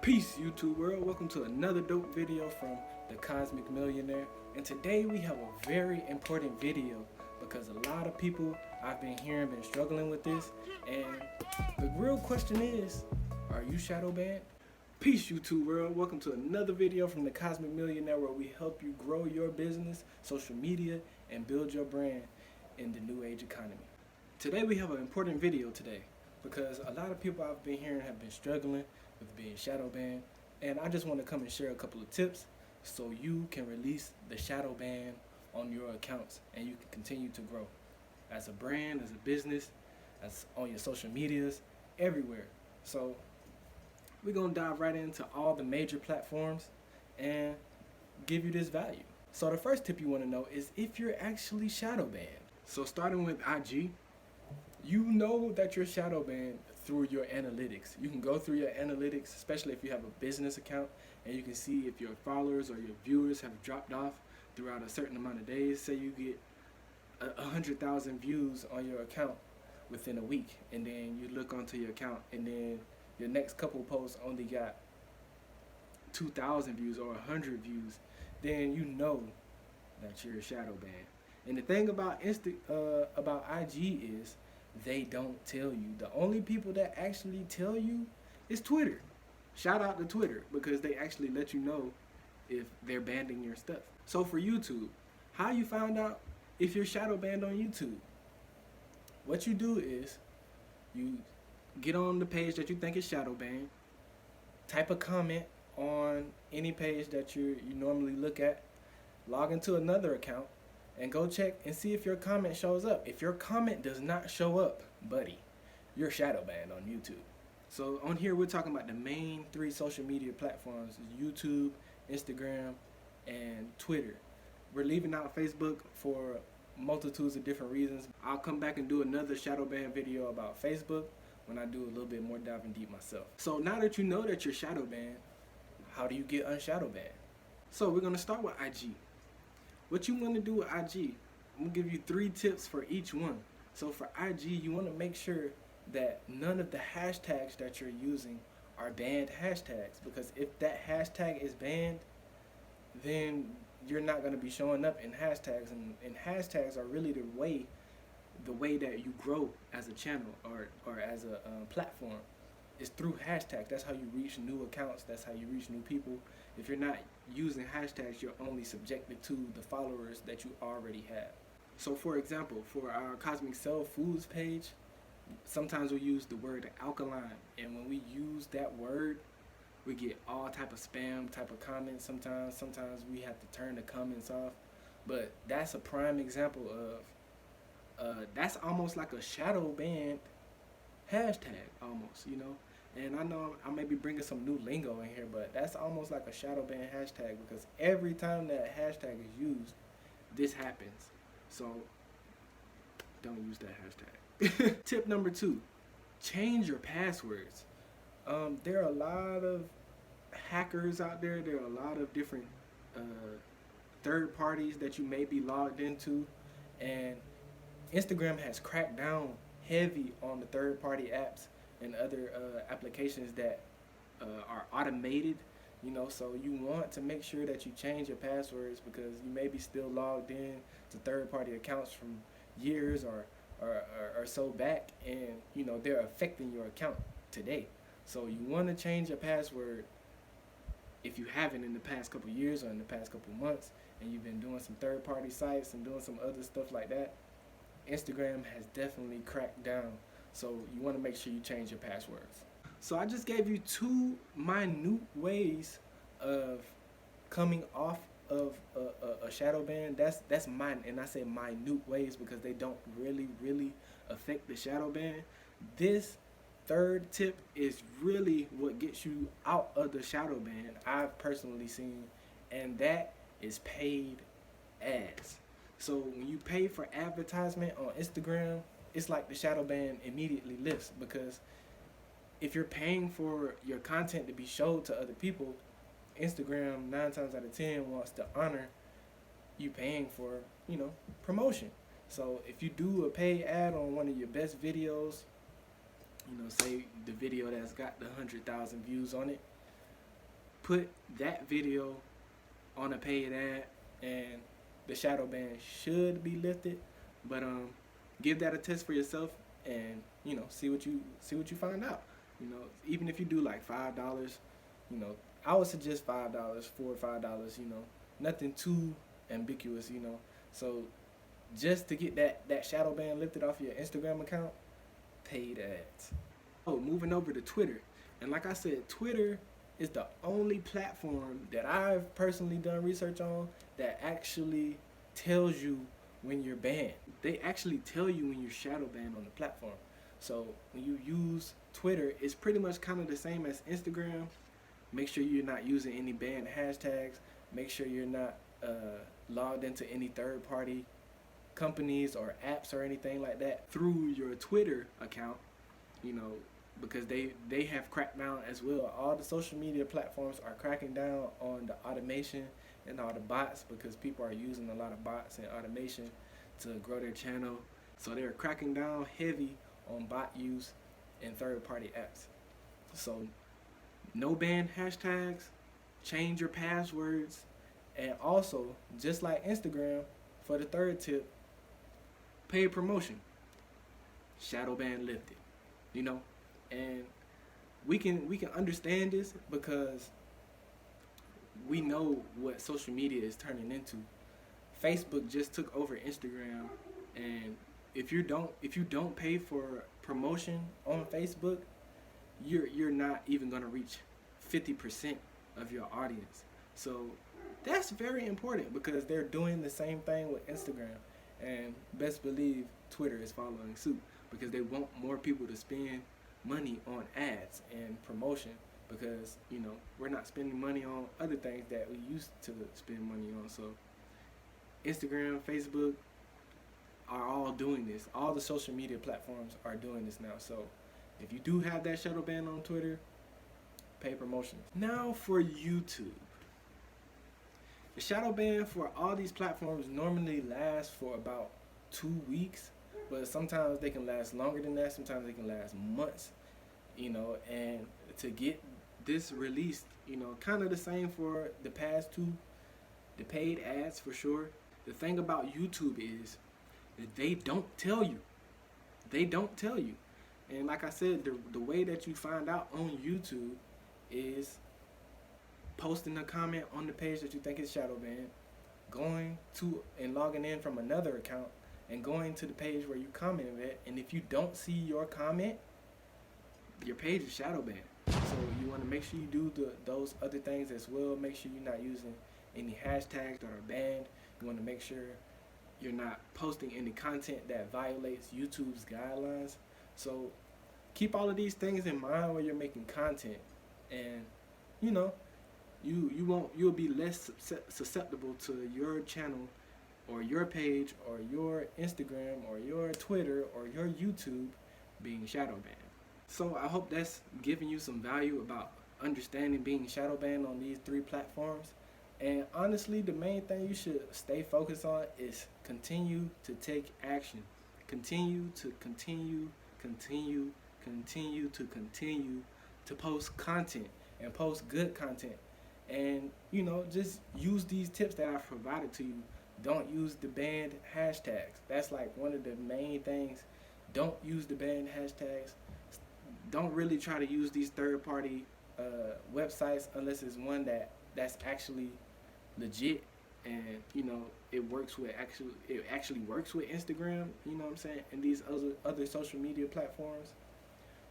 Peace, YouTube world. Welcome to another dope video from the Cosmic Millionaire. And today we have a very important video because a lot of people I've been hearing been struggling with this. And the real question is, are you shadow banned? Peace, YouTube world. Welcome to another video from the Cosmic Millionaire where we help you grow your business, social media, and build your brand in the new age economy. Today we have an important video today because a lot of people I've been hearing have been struggling with being shadow banned, and I just want to come and share a couple of tips so you can release the shadow ban on your accounts and you can continue to grow as a brand, as a business, as on your social medias, everywhere. So we're gonna dive right into all the major platforms and give you this value. So the first tip you want to know is if you're actually shadow banned. So starting with IG, you know that you're shadow banned through your analytics. You can go through your analytics, especially if you have a business account, and you can see if your followers or your viewers have dropped off throughout a certain amount of days. Say you get 100,000 views on your account within a week, and then you look onto your account, and then your next couple posts only got 2,000 views or 100 views, then you know that you're shadow banned. And the thing about IG is they don't tell you. The only people that actually tell you is Twitter. Shout out to Twitter because they actually let you know if they're banning your stuff. So for YouTube, how you find out if you're shadow banned on YouTube? What you do is you get on the page that you think is shadow banned, type a comment on any page that you normally look at, log into another account, and go check and see if your comment shows up. If your comment does not show up, buddy, you're shadow banned on YouTube. So on here we're talking about the main 3 social media platforms: YouTube, Instagram, and Twitter. We're leaving out Facebook for multitudes of different reasons. I'll come back and do another shadow ban video about Facebook when I do a little bit more diving deep myself. So now that you know that you're shadow banned, how do you get unshadow banned? So we're gonna start with IG. What you want to do with IG, I'm going to give you 3 tips for each one. So for IG, you want to make sure that none of the hashtags that you're using are banned hashtags, because if that hashtag is banned, then you're not going to be showing up in hashtags, and hashtags are really the way that you grow as a channel or as a platform is through hashtags. That's how you reach new accounts. That's how you reach new people. If you're not using hashtags, you're only subjected to the followers that you already have. So for example, for our Cosmic Cell Foods page, sometimes we use the word alkaline, and when we use that word, we get all type of spam type of comments. Sometimes we have to turn the comments off. But that's a prime example of that's almost like a shadow banned hashtag almost, you know. And I know I may be bringing some new lingo in here, but that's almost like a shadow ban hashtag, because every time that hashtag is used, this happens. So don't use that hashtag. Tip number 2, change your passwords. There are a lot of hackers out there. There are a lot of different third parties that you may be logged into, and Instagram has cracked down heavy on the third-party apps and other applications that are automated, you know. So you want to make sure that you change your passwords, because you may be still logged in to third-party accounts from years or so back, and you know they're affecting your account today. So you want to change your password if you haven't in the past couple years or in the past couple months, and you've been doing some third-party sites and doing some other stuff like that. Instagram has definitely cracked down, so you want to make sure you change your passwords. So I just gave you 2 minute ways of coming off of a shadow ban. That's mine, and I say minute ways because they don't really affect the shadow ban. This 3rd tip is really what gets you out of the shadow ban, I've personally seen, and that is paid ads. So when you pay for advertisement on Instagram, it's like the shadow ban immediately lifts, because if you're paying for your content to be showed to other people, Instagram 9 times out of 10 wants to honor you paying for, you know, promotion. So if you do a paid ad on one of your best videos, you know, say the video that's got the 100,000 views on it, put that video on a paid ad, and the shadow ban should be lifted. But give that a test for yourself, and see what you find out. Even if you do like $5, I would suggest $5, $4 or $5. Nothing too ambiguous. So just to get that shadow ban lifted off your Instagram account, paid ads. Oh, moving over to Twitter, and like I said, Twitter is the only platform that I've personally done research on that actually tells you when you're banned. They actually tell you when you're shadow banned on the platform. So when you use Twitter, it's pretty much kind of the same as Instagram. Make sure you're not using any banned hashtags. Make sure you're not logged into any third-party companies or apps or anything like that through your Twitter account, because they have cracked down as well. All the social media platforms are cracking down on the automation and all the bots, because people are using a lot of bots and automation to grow their channel. So they're cracking down heavy on bot use in third-party apps. So no ban hashtags, change your passwords, and also, just like Instagram, for the third tip, paid promotion, shadow ban lifted. And we can understand this because we know what social media is turning into. Facebook just took over Instagram, and if you don't pay for promotion on Facebook, you're not even gonna reach 50% of your audience. So that's very important, because they're doing the same thing with Instagram, and best believe Twitter is following suit, because they want more people to spend money on ads and promotion, because we're not spending money on other things that we used to spend money on. So Instagram, Facebook are all doing this. All the social media platforms are doing this now. So if you do have that shadow ban on Twitter, pay promotions. Now for YouTube. The shadow ban for all these platforms normally lasts for about 2 weeks, but sometimes they can last longer than that. Sometimes they can last months, and to get this released, kind of the same for the past two, the paid ads for sure. The thing about YouTube is that they don't tell you. They don't tell you. And like I said, the way that you find out on YouTube is posting a comment on the page that you think is shadow banned, going to and logging in from another account and going to the page where you commented at, and if you don't see your comment, your page is shadow banned. So you want to make sure you do those other things as well. Make sure you're not using any hashtags that are banned. You want to make sure you're not posting any content that violates YouTube's guidelines. So keep all of these things in mind when you're making content, and you'll be less susceptible to your channel or your page or your Instagram or your Twitter or your YouTube being shadow banned. So I hope that's giving you some value about understanding being shadow banned on these 3 platforms. And honestly, the main thing you should stay focused on is continue to take action. Continue to post content, and post good content. And just use these tips that I've provided to you. Don't use the banned hashtags. That's like one of the main things. Don't use the banned hashtags. Don't really try to use these third-party websites unless it's one that's actually legit, and it actually works with Instagram, and these other social media platforms.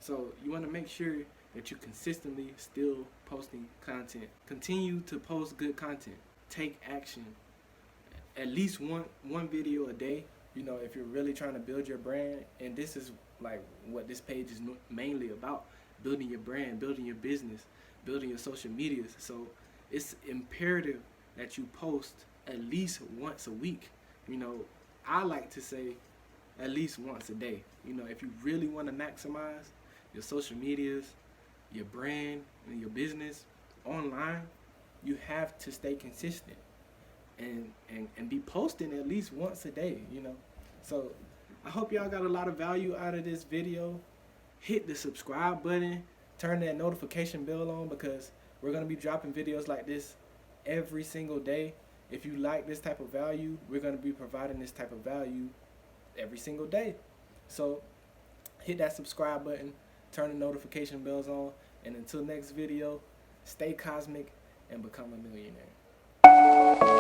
So you want to make sure that you consistently still posting content. Continue to post good content. Take action. At least one video a day. If you're really trying to build your brand, and this is like what this page is mainly about: building your brand, building your business, building your social medias. So it's imperative that you post at least once a week. I like to say at least once a day. If you really want to maximize your social medias, your brand, and your business online, you have to stay consistent and be posting at least once a day. So I hope y'all got a lot of value out of this video. Hit the subscribe button, turn that notification bell on, because We're going to be dropping videos like this every single day. If you like this type of value, we're going to be providing this type of value every single day. So hit that subscribe button, turn the notification bells on, and until next video, stay cosmic and become a millionaire.